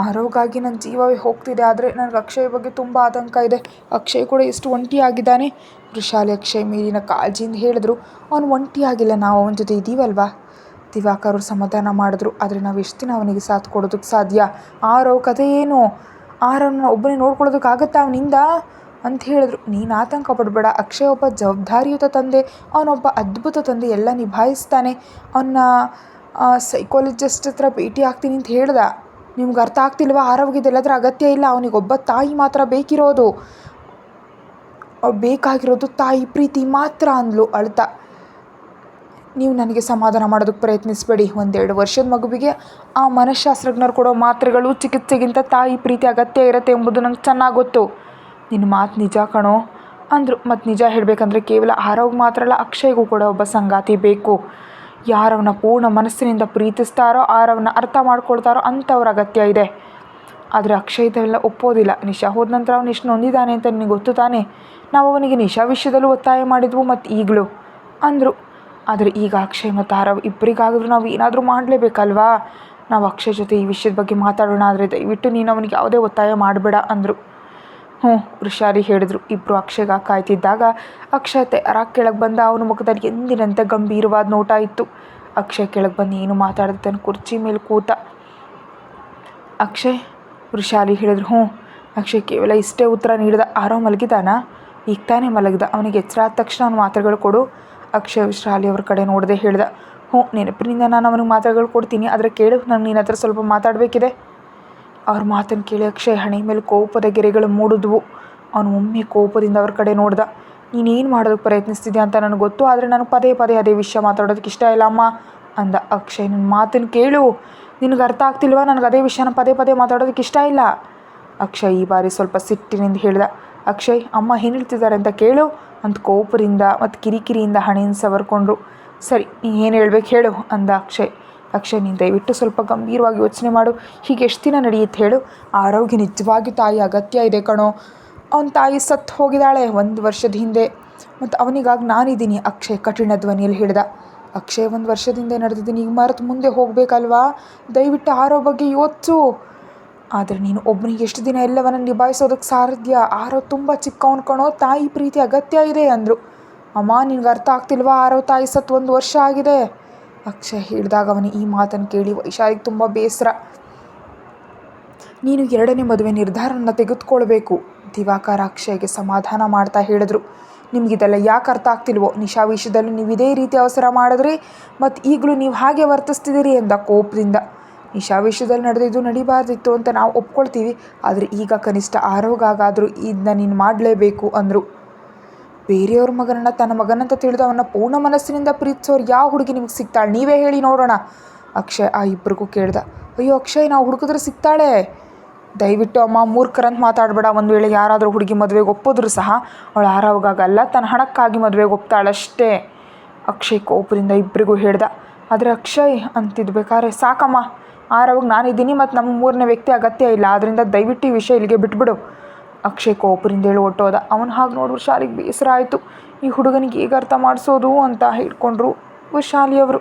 ಆರವ್ಗಾಗಿ ನನ್ನ ಜೀವವೇ ಹೋಗ್ತಿದೆ. ಆದರೆ ನನಗೆ ಅಕ್ಷಯ್ ಬಗ್ಗೆ ತುಂಬ ಆತಂಕ ಇದೆ. ಅಕ್ಷಯ್ ಕೂಡ ಎಷ್ಟು ಒಂಟಿಯಾಗಿದ್ದಾನೆ. ವೃಷಾಲಿ ಅಕ್ಷಯ್ ಮೇಲಿನ ಕಾಳಜಿಯಿಂದ ಹೇಳಿದ್ರು. ಅವನು ಒಂಟಿಯಾಗಿಲ್ಲ, ನಾವು ಅವನ ಜೊತೆ ಇದ್ದೀವಲ್ವಾ. ದಿವಾಕರ್ ಅವರು ಸಮಾಧಾನ ಮಾಡಿದ್ರು. ಆದರೆ ನಾವು ಎಷ್ಟು ದಿನ ಅವನಿಗೆ ಸಾಥ್ ಕೊಡೋದಕ್ಕೆ ಸಾಧ್ಯ? ಆರವ್ ಕಥೆ ಏನು? ಆರವ್ನ ಒಬ್ಬನೇ ನೋಡ್ಕೊಳ್ಳೋದಕ್ಕಾಗತ್ತಾ ಅವನಿಂದ ಅಂತ ಹೇಳಿದ್ರು. ನೀನು ಆತಂಕ ಪಡಬೇಡ. ಅಕ್ಷಯ್ ಒಬ್ಬ ಜವಾಬ್ದಾರಿಯುತ ತಂದೆ. ಅವನೊಬ್ಬ ಅದ್ಭುತ ತಂದೆ, ಎಲ್ಲ ನಿಭಾಯಿಸ್ತಾನೆ. ಅವನ್ನ ಸೈಕಾಲಜಿಸ್ಟ್ ಹತ್ರ ಭೇಟಿ ಆಗ್ತೀನಿ ಅಂತ ಹೇಳ್ದ. ನಿಮ್ಗೆ ಅರ್ಥ ಆಗ್ತಿಲ್ವಾ? ಆರವ್ಗೆ ಇದೆಲ್ಲದರ ಅಗತ್ಯ ಇಲ್ಲ. ಅವನಿಗೊಬ್ಬ ತಾಯಿ ಮಾತ್ರ ಬೇಕಿರೋದು. ಬೇಕಾಗಿರೋದು ತಾಯಿ ಪ್ರೀತಿ ಮಾತ್ರ ಅಂದ್ಲು ಅಳ್ತಾ. ನೀವು ನನಗೆ ಸಮಾಧಾನ ಮಾಡೋದಕ್ಕೆ ಪ್ರಯತ್ನಿಸಬೇಡಿ. 1-2 ವರ್ಷದ ಮಗುವಿಗೆ ಆ ಮನಃಶಾಸ್ತ್ರಜ್ಞರು ಕೊಡೋ ಮಾತ್ರೆಗಳು, ಚಿಕಿತ್ಸೆಗಿಂತ ತಾಯಿ ಪ್ರೀತಿ ಅಗತ್ಯ ಇರುತ್ತೆ ಎಂಬುದು ನಂಗೆ ಚೆನ್ನಾಗಿ ಗೊತ್ತು. ನಿನ್ನ ಮಾತು ನಿಜ ಕಣೋ ಅಂದರು. ಮತ್ತು ನಿಜ ಹೇಳಬೇಕಂದ್ರೆ ಕೇವಲ ಆರವ್ಗೆ ಮಾತ್ರ ಅಲ್ಲ, ಅಕ್ಷಯ್ಗೂ ಕೂಡ ಒಬ್ಬ ಸಂಗಾತಿ ಬೇಕು. ಯಾರವನ್ನ ಪೂರ್ಣ ಮನಸ್ಸಿನಿಂದ ಪ್ರೀತಿಸ್ತಾರೋ, ಆರವನ್ನ ಅರ್ಥ ಮಾಡ್ಕೊಳ್ತಾರೋ ಅಂಥವ್ರ ಅಗತ್ಯ ಇದೆ. ಆದರೆ ಅಕ್ಷಯ್ ಇದೆಲ್ಲ ಒಪ್ಪೋದಿಲ್ಲ. ನಿಶಾ ಹೋದ ನಂತರ ಅವನು ಎಷ್ಟು ನೊಂದಿದ್ದಾನೆ ಅಂತ ನಿನಗೆ ಗೊತ್ತು ತಾನೆ. ನಾವು ಅವನಿಗೆ ನಿಶಾ ವಿಷಯದಲ್ಲೂ ಒತ್ತಾಯ ಮಾಡಿದ್ವು ಮತ್ತು ಈಗಲೂ ಅಂದರು. ಆದರೆ ಈಗ ಅಕ್ಷಯ್ ಮತ್ತು ಆರವ್ ಇಬ್ಬರಿಗಾದರೂ ನಾವು ಏನಾದರೂ ಮಾಡಲೇಬೇಕಲ್ವಾ. ನಾವು ಅಕ್ಷಯ್ ಜೊತೆ ಈ ವಿಷಯದ ಬಗ್ಗೆ ಮಾತಾಡೋಣ. ಆದರೆ ದಯವಿಟ್ಟು ನೀನು ಅವನಿಗೆ ಯಾವುದೇ ಒತ್ತಾಯ ಮಾಡಬೇಡ ಅಂದರು. ವೃಷಾಲಿ ಹೇಳಿದ್ರು. ಇಬ್ಬರು ಅಕ್ಷಯ್ಗೆ ಕಾಯ್ತಿದ್ದಾಗ ಅಕ್ಷಯ್ ತಯಾರಾಗಿ ಕೆಳಗೆ ಬಂದ. ಅವನ ಮುಖದಲ್ಲಿ ಎಂದಿನಂತೆ ಗಂಭೀರವಾದ ನೋಟ ಇತ್ತು. ಅಕ್ಷಯ್ ಕೆಳಗೆ ಬಂದು ಏನು ಮಾತಾಡದೆ ತನ್ನ ಕುರ್ಚಿ ಮೇಲೆ ಕೂತ. ಅಕ್ಷಯ್, ವೃಷಾಲಿ ಹೇಳಿದ್ರು. ಅಕ್ಷಯ್ ಕೇವಲ ಇಷ್ಟೇ ಉತ್ತರ ನೀಡಿದ. ಆರವ್ ಮಲಗಿದಾನಾ? ಈಗ ತಾನೇ ಮಲಗಿದ. ಅವನಿಗೆ ಎಚ್ಚರ ಆದ ತಕ್ಷಣ ಅವನು ಮಾತ್ರೆಗಳು ಕೊಡು. ಅಕ್ಷಯ್ ವೃಷಾಲಿ ಅವ್ರ ಕಡೆ ನೋಡದೆ ಹೇಳ್ದ. ನೆನಪಿನಿಂದ ನಾನು ಅವನಿಗೆ ಮಾತ್ರೆಗಳು ಕೊಡ್ತೀನಿ. ಆದರೆ ಕೇಳು, ನಂಗೆ ನಿನ್ನ ಹತ್ರ ಸ್ವಲ್ಪ ಮಾತಾಡಬೇಕಿದೆ. ಅವ್ರ ಮಾತನ್ನು ಕೇಳಿ ಅಕ್ಷಯ್ ಹಣೆ ಮೇಲೆ ಕೋಪದ ಗೆರೆಗಳು ಮೂಡಿದ್ವು. ಅವನು ಒಮ್ಮೆ ಕೋಪದಿಂದ ಅವ್ರ ಕಡೆ ನೋಡ್ದ. ನೀನೇನು ಮಾಡೋದಕ್ಕೆ ಪ್ರಯತ್ನಿಸ್ತಿದ್ಯಾ ಅಂತ ನನಗೆ ಗೊತ್ತು. ಆದರೆ ನನಗೆ ಪದೇ ಪದೇ ಅದೇ ವಿಷಯ ಮಾತಾಡೋದಕ್ಕೆ ಇಷ್ಟ ಇಲ್ಲ ಅಮ್ಮ ಅಂದ. ಅಕ್ಷಯ್, ನನ್ನ ಮಾತನ್ನು ಕೇಳು. ನಿನಗೆ ಅರ್ಥ ಆಗ್ತಿಲ್ವಾ? ನನಗೆ ಅದೇ ವಿಷಯನ ಪದೇ ಪದೇ ಮಾತಾಡೋದಕ್ಕೆ ಇಷ್ಟ ಇಲ್ಲ. ಅಕ್ಷಯ್ ಈ ಬಾರಿ ಸ್ವಲ್ಪ ಸಿಟ್ಟಿನಿಂದ ಹೇಳ್ದ. ಅಕ್ಷಯ್, ಅಮ್ಮ ಏನು ಹೇಳ್ತಿದ್ದಾರೆ ಅಂತ ಕೇಳು ಅಂತ ಕೋಪದಿಂದ ಮತ್ತು ಕಿರಿಕಿರಿಯಿಂದ ಹಣೆಯನ್ನು ಸವರ್ಕೊಂಡ್ರು. ಸರಿ, ನೀ ಏನು ಹೇಳ್ಬೇಕು ಹೇಳು ಅಂದ ಅಕ್ಷಯ್. ಅಕ್ಷಯ್, ನೀನು ದಯವಿಟ್ಟು ಸ್ವಲ್ಪ ಗಂಭೀರವಾಗಿ ಯೋಚನೆ ಮಾಡು. ಹೀಗೆ ಎಷ್ಟು ದಿನ ನಡೆಯುತ್ತೆ ಹೇಳು? ಆರವ್ಗೆ ನಿಜವಾಗಿ ತಾಯಿ ಅಗತ್ಯ ಇದೆ ಕಣೋ. ಅವನ ತಾಯಿ ಸತ್ತು ಹೋಗಿದ್ದಾಳೆ 1 ವರ್ಷದ ಹಿಂದೆ, ಮತ್ತು ಅವನಿಗಾಗಿ ನಾನಿದ್ದೀನಿ. ಅಕ್ಷಯ್ ಕಠಿಣ ಧ್ವನಿಯಲ್ಲಿ ಹೇಳಿದ. ಅಕ್ಷಯ್, 1 ವರ್ಷದಿಂದ ನಡೆದಿದ್ದೀನಿ, ಈಗ ಮರೆತು ಮುಂದೆ ಹೋಗಬೇಕಲ್ವಾ? ದಯವಿಟ್ಟು ಆರವ್ ಬಗ್ಗೆ ಯೋಚಿಸು. ಆದರೆ ನೀನು ಒಬ್ಬನಿಗೆ ಎಷ್ಟು ದಿನ ಎಲ್ಲವನ್ನ ನಿಭಾಯಿಸೋದಕ್ಕೆ ಸಾಧ್ಯ? ಆರವ್ ತುಂಬ ಚಿಕ್ಕವನು ಕಣೋ. ತಾಯಿ ಪ್ರೀತಿ ಅಗತ್ಯ ಇದೆ ಅಂದರು. ಅಮ್ಮ, ನಿನ್ಗೆ ಅರ್ಥ ಆಗ್ತಿಲ್ವಾ? ಆರವ್ ತಾಯಿ ಸತ್ತು 1 ವರ್ಷ ಆಗಿದೆ ಅಕ್ಷಯ್ ಹೇಳಿದಾಗ ಅವನು ಈ ಮಾತನ್ನು ಕೇಳಿ ವೈಶಾಲಿಗೆ ತುಂಬ ಬೇಸರ. ನೀನು 2ನೇ ಮದುವೆ ನಿರ್ಧಾರವನ್ನು ತೆಗೆದುಕೊಳ್ಬೇಕು. ದಿವಾಕರ್ ಅಕ್ಷಯ್ಗೆ ಸಮಾಧಾನ ಮಾಡ್ತಾ ಹೇಳಿದ್ರು. ನಿಮಗಿದೆಲ್ಲ ಯಾಕೆ ಅರ್ಥ ಆಗ್ತಿಲ್ವೋ? ನಿಶಾ ವಿಷಯದಲ್ಲೂ ನೀವು ಇದೇ ರೀತಿ ಅವಸರ ಮಾಡಿದ್ರಿ ಮತ್ತು ಈಗಲೂ ನೀವು ಹಾಗೆ ವರ್ತಿಸ್ತಿದ್ದೀರಿ ಎಂದ ಕೋಪದಿಂದ. ನಿಶಾ ವಿಷಯದಲ್ಲಿ ನಡೆದಿದ್ದು ನಡಿಬಾರ್ದಿತ್ತು ಅಂತ ನಾವು ಒಪ್ಕೊಳ್ತೀವಿ. ಆದರೆ ಈಗ ಕನಿಷ್ಠ ಆರವ್ಗಾಗಾದರೂ ಇದನ್ನ ನೀನು ಮಾಡಲೇಬೇಕು ಅಂದರು. ಬೇರೆಯವ್ರ ಮಗನನ್ನು ತನ್ನ ಮಗನಂತ ತಿಳಿದು ಅವನ್ನ ಪೂರ್ಣ ಮನಸ್ಸಿನಿಂದ ಪ್ರೀತಿಸೋರು ಯಾವ ಹುಡುಗಿ ನಿಮಗೆ ಸಿಗ್ತಾಳೆ? ನೀವೇ ಹೇಳಿ ನೋಡೋಣ. ಅಕ್ಷಯ್ ಆ ಇಬ್ಬರಿಗೂ ಕೇಳ್ದ. ಅಯ್ಯೋ ಅಕ್ಷಯ್, ನಾವು ಹುಡುಕಿದ್ರೆ ಸಿಗ್ತಾಳೆ. ದಯವಿಟ್ಟು ಅಮ್ಮ ಮೂರ್ಖರಂತ ಮಾತಾಡಬೇಡ. ಒಂದು ವೇಳೆ ಯಾರಾದರೂ ಹುಡುಗಿ ಮದುವೆಗೆ ಒಪ್ಪಿದ್ರು ಸಹ ಅವಳು ಆರವ್ಗಾಗಲ್ಲ, ತನ್ನ ಹಣಕ್ಕಾಗಿ ಮದುವೆಗೆ ಒಪ್ತಾಳಷ್ಟೇ. ಅಕ್ಷಯ್ ಕೋಪದಿಂದ ಇಬ್ಬರಿಗೂ ಹೇಳ್ದ. ಆದರೆ ಅಕ್ಷಯ್ ಅಂತಿದ್ಬೇಕಾದ್ರೆ, ಸಾಕಮ್ಮ, ಆರವ್ಗೆ ನಾನಿದ್ದೀನಿ ಮತ್ತು ನಮ್ಮ ಮೂರನೇ ವ್ಯಕ್ತಿ ಅಗತ್ಯ ಇಲ್ಲ, ಆದ್ದರಿಂದ ದಯವಿಟ್ಟು ಈ ವಿಷಯ ಇಲ್ಲಿಗೆ ಬಿಟ್ಬಿಡು. ಅಕ್ಷಯ್ ಕೋಪರಿಂದ ಹೇಳಿ ಹೊಟ್ಟೋದ. ಅವನು ಹಾಗೆ ನೋಡಿ ವೃಷಾಲಿಗೆ ಬೇಸರ ಆಯಿತು. ಈ ಹುಡುಗನಿಗೆ ಹೇಗೆ ಅರ್ಥ ಮಾಡಿಸೋದು ಅಂತ ಹೇಳ್ಕೊಂಡ್ರು ವೃಷಾಲಿಯವರು.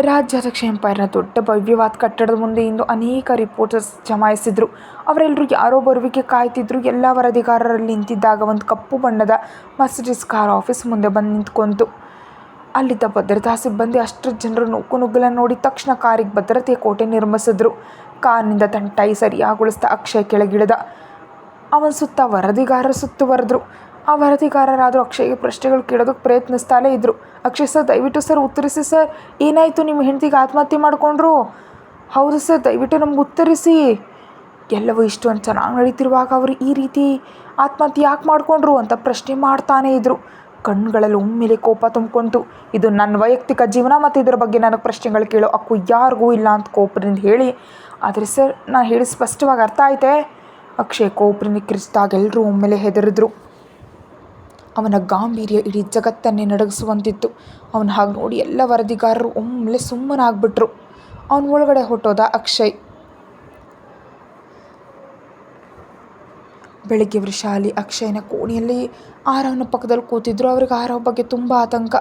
ರಾಜ್ಯಾಧ್ಯಕ್ಷ ಎಂಪೈರ್ನ ದೊಡ್ಡ ಭವ್ಯವಾದ ಕಟ್ಟಡದ ಮುಂದೆ ಇಂದು ಅನೇಕ ರಿಪೋರ್ಟರ್ಸ್ ಜಮಾಯಿಸಿದ್ರು. ಅವರೆಲ್ಲರೂ ಯಾರೋ ಬರುವಿಕೆ ಕಾಯ್ತಿದ್ರು. ಎಲ್ಲ ವರದಿಗಾರರಲ್ಲಿ ನಿಂತಿದ್ದಾಗ ಒಂದು ಕಪ್ಪು ಬಣ್ಣದ ಮರ್ಸಿಡೀಸ್ ಕಾರ್ ಆಫೀಸ್ ಮುಂದೆ ಬಂದು ನಿಂತ್ಕೊಂತು. ಅಲ್ಲಿದ್ದ ಭದ್ರತಾ ಸಿಬ್ಬಂದಿ ಅಷ್ಟರ ಜನರು ನುಗ್ಗಲನ್ನು ನೋಡಿ ತಕ್ಷಣ ಕಾರಿಗೆ ಭದ್ರತೆಯ ಕೋಟೆ ನಿರ್ಮಿಸಿದ್ರು. ಕಾರ್ನಿಂದ ತನ್ನ ಟೈ ಸರಿಯಾಗೊಳಿಸ್ತಾ ಅಕ್ಷಯ್ ಕೆಳಗಿಳಿದ. ಅವನ ಸುತ್ತ ವರದಿಗಾರರು ಸುತ್ತುವರೆದ್ರು. ಆ ವರದಿಗಾರರಾದರೂ ಅಕ್ಷಯ್ಗೆ ಪ್ರಶ್ನೆಗಳು ಕೇಳೋದಕ್ಕೆ ಪ್ರಯತ್ನಿಸ್ತಾಲೇ ಇದ್ದರು. ಅಕ್ಷಯ್ ಸರ್, ದಯವಿಟ್ಟು ಸರ್ ಉತ್ತರಿಸಿ ಸರ್. ಏನಾಯಿತು? ನಿಮ್ಮ ಹೆಂಡತಿಗೆ ಆತ್ಮಹತ್ಯೆ ಮಾಡಿಕೊಂಡ್ರು? ಹೌದು ಸರ್, ದಯವಿಟ್ಟು ನಮ್ಗೆ ಉತ್ತರಿಸಿ. ಎಲ್ಲವೂ ಇಷ್ಟೊಂದು ಚೆನ್ನಾಗಿ ನಡೀತಿರುವಾಗ ಅವರು ಈ ರೀತಿ ಆತ್ಮಹತ್ಯೆ ಯಾಕೆ ಮಾಡಿಕೊಂಡ್ರು ಅಂತ ಪ್ರಶ್ನೆ ಮಾಡ್ತಾನೇ ಇದ್ದರು. ಕಣ್ಣುಗಳಲ್ಲಿ ಒಮ್ಮೆಲೆ ಕೋಪ ತುಂಬಿಕೊಂತು. ಇದು ನನ್ನ ವೈಯಕ್ತಿಕ ಜೀವನ ಮತ್ತು ಇದರ ಬಗ್ಗೆ ನನಗೆ ಪ್ರಶ್ನೆಗಳು ಕೇಳೋ ಹಕ್ಕು ಯಾರಿಗೂ ಇಲ್ಲ ಅಂತ ಕೋಪದಿಂದ ಹೇಳಿ, ಆದರೆ ಸರ್, ನಾನು ಹೇಳಿ ಸ್ಪಷ್ಟವಾಗಿ ಅರ್ಥ ಆಯ್ತೆ? ಅಕ್ಷಯ್ ಕೋಪರಿಂದ ಕಿರಿಚಿದಾಗ ಎಲ್ಲರೂ ಒಮ್ಮೆಲೆ ಹೆದರಿದ್ರು. ಅವನ ಗಾಂಭೀರ್ಯ ಇಡೀ ಜಗತ್ತನ್ನೇ ನಡಗಿಸುವಂತಿತ್ತು. ಅವನ ಹಾಗೆ ನೋಡಿ ಎಲ್ಲ ವರದಿಗಾರರು ಒಮ್ಮೆಲೆ ಸುಮ್ಮನಾಗ್ಬಿಟ್ರು. ಅವನ ಒಳಗಡೆ ಹೊಟ್ಟೋದ ಅಕ್ಷಯ್. ಬೆಳಗ್ಗೆ ವೃಷಾಲಿ ಅಕ್ಷಯ್ನ ಕೋಣೆಯಲ್ಲಿ ಆರವ್ನ ಪಕ್ಕದಲ್ಲಿ ಕೂತಿದ್ರು. ಅವ್ರಿಗೆ ಆರವ್ ಬಗ್ಗೆ ತುಂಬ ಆತಂಕ.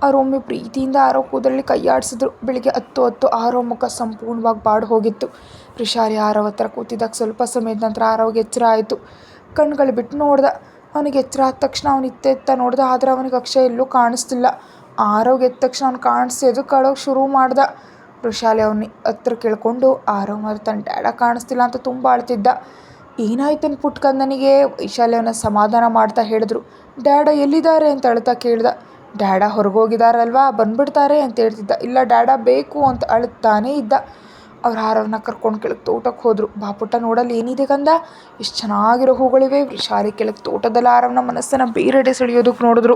ಅವರೊಮ್ಮೆ ಪ್ರೀತಿಯಿಂದ ಆರವ್ ಕೂದಲಲ್ಲಿ ಕೈಯಾಡಿಸಿದ್ರು. ಬೆಳಿಗ್ಗೆ 10 ಆರವ್ ಮುಖ ಸಂಪೂರ್ಣವಾಗಿ ಬಾಡಿ ಹೋಗಿತ್ತು. ವೃಷಾಲಿ ಆರವ್ ಹತ್ರ ಕೂತಿದ್ದಾಗ ಸ್ವಲ್ಪ ಸಮಯದ ನಂತರ ಆರವ್ಗೆ ಎಚ್ಚರ ಆಯಿತು. ಕಣ್ಗಳು ಬಿಟ್ಟು ನೋಡ್ದ. ಅವನಿಗೆ ಎಚ್ಚರ ಆದ ತಕ್ಷಣ ಅವನು ಇತ್ತ ನೋಡ್ದ. ಆದರೆ ಅವನಿಗೆ ಅಕ್ಷಯ್ ಎಲ್ಲೂ ಕಾಣಿಸ್ತಿಲ್ಲ. ಆರವ್ಗೆ ಎದ್ದ ತಕ್ಷಣ ಅವ್ನು ಕಾಣಿಸ್ತಿ ಎದುರುಕಾಡೋಕೆ ಶುರು ಮಾಡ್ದ. ವೃಷಾಲಿ ಅವನ ಹತ್ರ ಕೇಳ್ಕೊಂಡು, ಆರವ್ ಮಾತ್ರ ತನ್ನ ಡ್ಯಾಡ ಕಾಣಿಸ್ತಿಲ್ಲ ಅಂತ ತುಂಬ ಅಳ್ತಿದ್ದ. ಏನಾಯ್ತು ಪುಟ್ಕಂದನಿಗೆ? ವೈಶಾಲಿ ಅವನ ಸಮಾಧಾನ ಮಾಡ್ತಾ ಹೇಳಿದ್ರು. ಡ್ಯಾಡ ಎಲ್ಲಿದ್ದಾರೆ ಅಂತ ಅಳ್ತಾ ಕೇಳ್ದ. ಡ್ಯಾಡ ಹೊರಗೋಗಿದಾರಲ್ವಾ, ಬಂದ್ಬಿಡ್ತಾರೆ ಅಂತ ಹೇಳ್ತಿದ್ದ. ಇಲ್ಲ, ಡ್ಯಾಡ ಬೇಕು ಅಂತ ಅಳುತ್ತಾನೇ ಇದ್ದ. ಅವ್ರು ಆರವ್ನ ಕರ್ಕೊಂಡು ಕೆಳಗೆ ತೋಟಕ್ಕೆ ಹೋದರು. ಬಾಪುಟ್ಟ, ನೋಡಲ್ಲಿ ಏನಿದೆ ಕಂದ, ಎಷ್ಟು ಚೆನ್ನಾಗಿರೋ ಹೂಗಳಿವೆ. ವೃಷಾಲಿ ಕೆಳಗೆ ತೋಟದಲ್ಲಿ ಆರವ್ನ ಮನಸ್ಸನ್ನು ಬೇರೆಡೆ ಸೆಳೆಯೋದಕ್ಕೆ ನೋಡಿದ್ರು.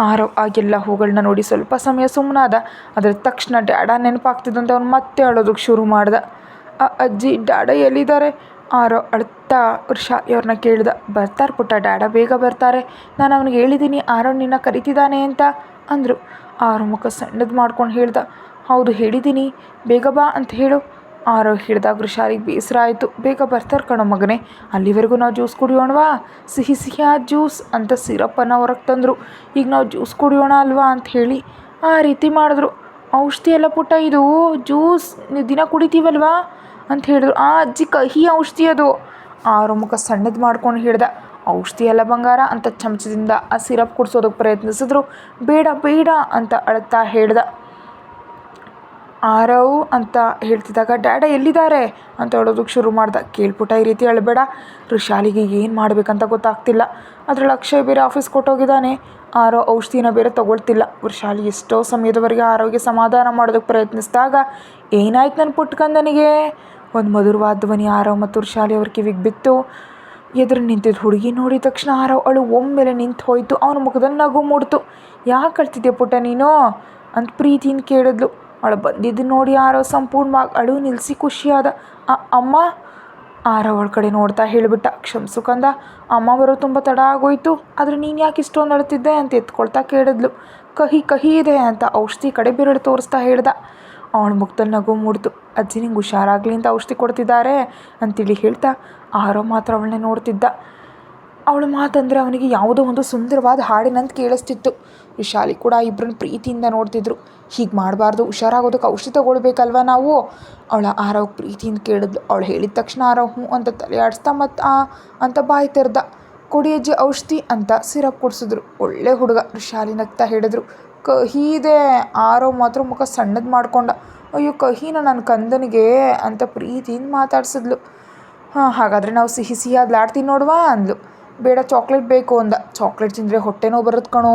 ಆರವ್ ಆಗೆಲ್ಲ ಹೂಗಳನ್ನ ನೋಡಿ ಸ್ವಲ್ಪ ಸಮಯ ಸುಮ್ಮನಾದ. ಅದರ ತಕ್ಷಣ ಡ್ಯಾಡ ನೆನಪಾಗ್ತಿದ್ದಂತೆ ಅವ್ನು ಮತ್ತೆ ಅಳೋದಕ್ಕೆ ಶುರು ಮಾಡ್ದ. ಅಜ್ಜಿ, ಡ್ಯಾಡ ಎಲ್ಲಿದ್ದಾರೆ? ಆರವ್ ಅಳ್ತಾ ವೃಷಾಲಿ ಅವ್ರನ್ನ ಕೇಳ್ದ. ಬರ್ತಾರೆ ಪುಟ್ಟ, ಡ್ಯಾಡ ಬೇಗ ಬರ್ತಾರೆ. ನಾನು ಅವನಿಗೆ ಹೇಳಿದ್ದೀನಿ ಆರವ್ ನಿನ್ನ ಕರಿತಿದ್ದಾನೆ ಅಂತ ಅಂದರು. ಆರವ್ ಮುಖ ಸಣ್ಣದು ಮಾಡ್ಕೊಂಡು ಹೇಳ್ದ. ಹೌದು, ಹೇಳಿದ್ದೀನಿ, ಬೇಗ ಬಾ ಅಂತ ಹೇಳು. ಆರವ್ ಹೇಳಿದಾಗ ವೃಷಾಲಿಗೆ ಬೇಸರ ಆಯಿತು. ಬೇಗ ಬರ್ತಾರೆ ಕಣೋ ಮಗನೇ, ಅಲ್ಲಿವರೆಗೂ ನಾವು ಜ್ಯೂಸ್ ಕುಡಿಯೋಣವಾ? ಸಿಹಿಯಾದ ಜ್ಯೂಸ್ ಅಂತ ಸಿರಪ್ಪನ್ನು ಹೊರಗೆ ತಂದರು. ಈಗ ನಾವು ಜ್ಯೂಸ್ ಕುಡಿಯೋಣ ಅಲ್ವಾ ಅಂತ ಹೇಳಿ ಆ ರೀತಿ ಮಾಡಿದ್ರು. ಔಷಧಿ ಎಲ್ಲ ಪುಟ್ಟ, ಇದು ಜ್ಯೂಸ್ ದಿನ ಕುಡಿತೀವಲ್ವಾ ಅಂತ ಹೇಳಿದ್ರು. ಅಜ್ಜಿ, ಕಹಿ ಔಷಧಿ ಅದು. ಆರವ್ ಮುಖ ಸಣ್ಣದು ಮಾಡ್ಕೊಂಡು ಹೇಳ್ದ. ಔಷಧಿ ಎಲ್ಲ ಬಂಗಾರ ಅಂತ ಚಮಚದಿಂದ ಆ ಸಿರಪ್ ಕುಡಿಸೋದಕ್ಕೆ ಪ್ರಯತ್ನಿಸಿದ್ರು. ಬೇಡ ಬೇಡ ಅಂತ ಅಳ್ತಾ ಹೇಳ್ದ. ಆರವ್ ಅಂತ ಹೇಳ್ತಿದ್ದಾಗ ಡ್ಯಾಡ ಎಲ್ಲಿದ್ದಾರೆ ಅಂತ ಹೇಳೋದಕ್ಕೆ ಶುರು ಮಾಡ್ದ. ಕೇಳ್ಪುಟ್ಟ, ಈ ರೀತಿ ಅಳಬೇಡ. ವೃಷಾಲಿಗೆ ಏನು ಮಾಡಬೇಕಂತ ಗೊತ್ತಾಗ್ತಿಲ್ಲ. ಅದರಲ್ಲಿ ಅಕ್ಷಯ್ ಬೇರೆ ಆಫೀಸ್ ಕೊಟ್ಟೋಗಿದ್ದಾನೆ. ಆರವ್ ಔಷಧಿನ ಬೇರೆ ತೊಗೊಳ್ತಿಲ್ಲ. ವೃಷಾಲಿ ಎಷ್ಟೋ ಸಮಯದವರೆಗೆ ಆರವ್ಗೆ ಸಮಾಧಾನ ಮಾಡೋದಕ್ಕೆ ಪ್ರಯತ್ನಿಸಿದಾಗ, ಏನಾಯ್ತು ನನ್ನ ಪುಟ್ಕಂದನಿಗೆ? ಒಂದು ಮಧುರವಾದ ಧ್ವನಿ ಆರವ್ ಮತ್ತು ವೃಷಾಲಿ ಅವ್ರ ಕಿವಿಗೆ ಬಿತ್ತು. ಎದುರು ನಿಂತಿದ್ದ ಹುಡುಗಿ ನೋಡಿದ ತಕ್ಷಣ ಆರವ್ ಅಳು ಒಮ್ಮೆಲೆ ನಿಂತು ಹೋಯಿತು. ಅವನ ಮುಖದಲ್ಲಿ ನಗು ಮೂಡ್ತು. ಯಾಕೆ ಅಳ್ತಿದ್ಯಾ ಪುಟ್ಟ ನೀನು ಅಂತ ಪ್ರೀತಿಯಿಂದ ಕೇಳಿದ್ಲು. ಅವಳು ಬಂದಿದ್ದು ನೋಡಿ ಆರವ್ ಸಂಪೂರ್ಣವಾಗಿ ಅಳು ನಿಲ್ಲಿಸಿ ಖುಷಿಯಾದ. ಅಮ್ಮ? ಆರವ್ ಅವಳ ಕಡೆ ನೋಡ್ತಾ ಹೇಳಿಬಿಟ್ಟ. ಕ್ಷಮಿಸು ಕಂದ, ಅಮ್ಮ ಬರೋ ತುಂಬ ತಡ ಆಗೋಯ್ತು. ಆದರೆ ನೀನು ಯಾಕೆ ಇಷ್ಟೊಂದು ಅಳ್ತಿದ್ದೆ ಅಂತ ಎತ್ಕೊಳ್ತಾ ಕೇಳಿದ್ಲು. ಕಹಿ ಇದೆ ಅಂತ ಔಷಧಿ ಕಡೆ ಬೆರಳು ತೋರಿಸ್ತಾ ಹೇಳ್ದ. ಅವಳ ಮುಖದಲ್ಲಿ ನಗು ಮೂಡ್ತು. ಅಜ್ಜಿ, ನಿಂಗೆ ಹುಷಾರಾಗಲಿ ಅಂತ ಔಷಧಿ ಕೊಡ್ತಿದ್ದಾರೆ ಅಂತೇಳಿ ಹೇಳ್ತಾ ಆರವ್ ಮಾತ್ರ ಅವಳನ್ನೇ ನೋಡ್ತಿದ್ದ. ಅವಳ ಮಾತಂದರೆ ಅವನಿಗೆ ಯಾವುದೋ ಒಂದು ಸುಂದರವಾದ ಹಾಡಿನಂತ ಕೇಳಿಸ್ತಿತ್ತು. ವೃಷಾಲಿ ಕೂಡ ಇಬ್ಬರನ್ನ ಪ್ರೀತಿಯಿಂದ ನೋಡ್ತಿದ್ರು. ಹೀಗೆ ಮಾಡಬಾರ್ದು, ಹುಷಾರಾಗೋದಕ್ಕೆ ಔಷಧಿ ತೊಗೊಳ್ಬೇಕಲ್ವ ನಾವು? ಅವಳ ಆರವ್ ಪ್ರೀತಿಯಿಂದ ಕೇಳಿದ್ಲು. ಅವಳು ಹೇಳಿದ ತಕ್ಷಣ ಆರವ್ ಹ್ಞೂ ಅಂತ ತಲೆ ಆಡಿಸ್ತಾ ಮತ್ತು ಅಂತ ಬಾಯಿ ತೆರೆದ. ಕೊಡಿ ಅಜ್ಜಿ ಔಷಧಿ ಅಂತ ಸಿರಪ್ ಕುಡಿಸಿದ್ರು. ಒಳ್ಳೆ ಹುಡುಗ, ವೃಷಾಲಿ ನಗ್ತಾ ಹೇಳಿದ್ರು. ಕಹಿ ಇದೆ. ಆರವ್ ಮಾತ್ರ ಮುಖ ಸಣ್ಣದು ಮಾಡ್ಕೊಂಡ. ಅಯ್ಯೋ, ಕಹಿನ ನನ್ನ ಕಂದನಿಗೆ ಅಂತ ಪ್ರೀತಿಯಿಂದ ಮಾತಾಡ್ಸಿದ್ಲು. ಹಾಗಾದರೆ ನಾವು ಸಿಹಿಯಾದ ಲಾಡ್ತೀನಿ ನೋಡುವ ಅಂದ್ಲು. ಬೇಡ, ಚಾಕ್ಲೇಟ್ ಬೇಕು ಅಂದ. ಚಾಕ್ಲೇಟ್ ತಿಂದರೆ ಹೊಟ್ಟೆ ನೋವು ಬರುತ್ತೆ ಕಣೋ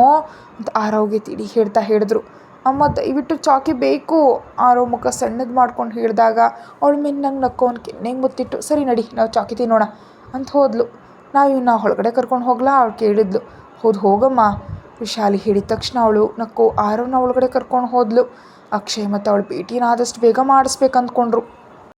ಅಂತ ಆರವ್ಗೆ ತಿಳಿ ಹೇಳ್ತಾ ಹೇಳಿದ್ರು. ಅಮ್ಮ, ದಯವಿಟ್ಟು ಚಾಕಿ ಬೇಕು. ಆರವ್ ಮುಖ ಸಣ್ಣದು ಮಾಡ್ಕೊಂಡು ಹೇಳಿದಾಗ ಅವಳ ಮೇಲೆ ನಂಗೆ ನಕ್ಕೋನ್ ಕೆನ್ನೆಗೆ ಮುತ್ತಿಟ್ಟು, ಸರಿ ನಡಿ ನಾವು ಚಾಕಿ ತಿನ್ನೋಣ ಅಂತ ಹೋದ್ಲು. ನಾವು ಇವನ್ನ ಹೊಳಗಡೆ ಕರ್ಕೊಂಡು ಹೋಗ್ಲಾ ಅವಳು ಕೇಳಿದ್ಲು. ಹೌದು, ಹೋಗಮ್ಮ. ವೃಷಾಲಿ ಹೇಳಿದ ತಕ್ಷಣ ಅವಳು ನಕ್ಕು ಆರವ್ನ ಒಳಗಡೆ ಕರ್ಕೊಂಡು ಹೋದ್ಲು. ಅಕ್ಷಯ್ ಮತ್ತು ಅವಳು ಭೇಟಿನ ಆದಷ್ಟು ಬೇಗ ಮಾಡಿಸ್ಬೇಕು ಅಂದ್ಕೊಂಡ್ರು.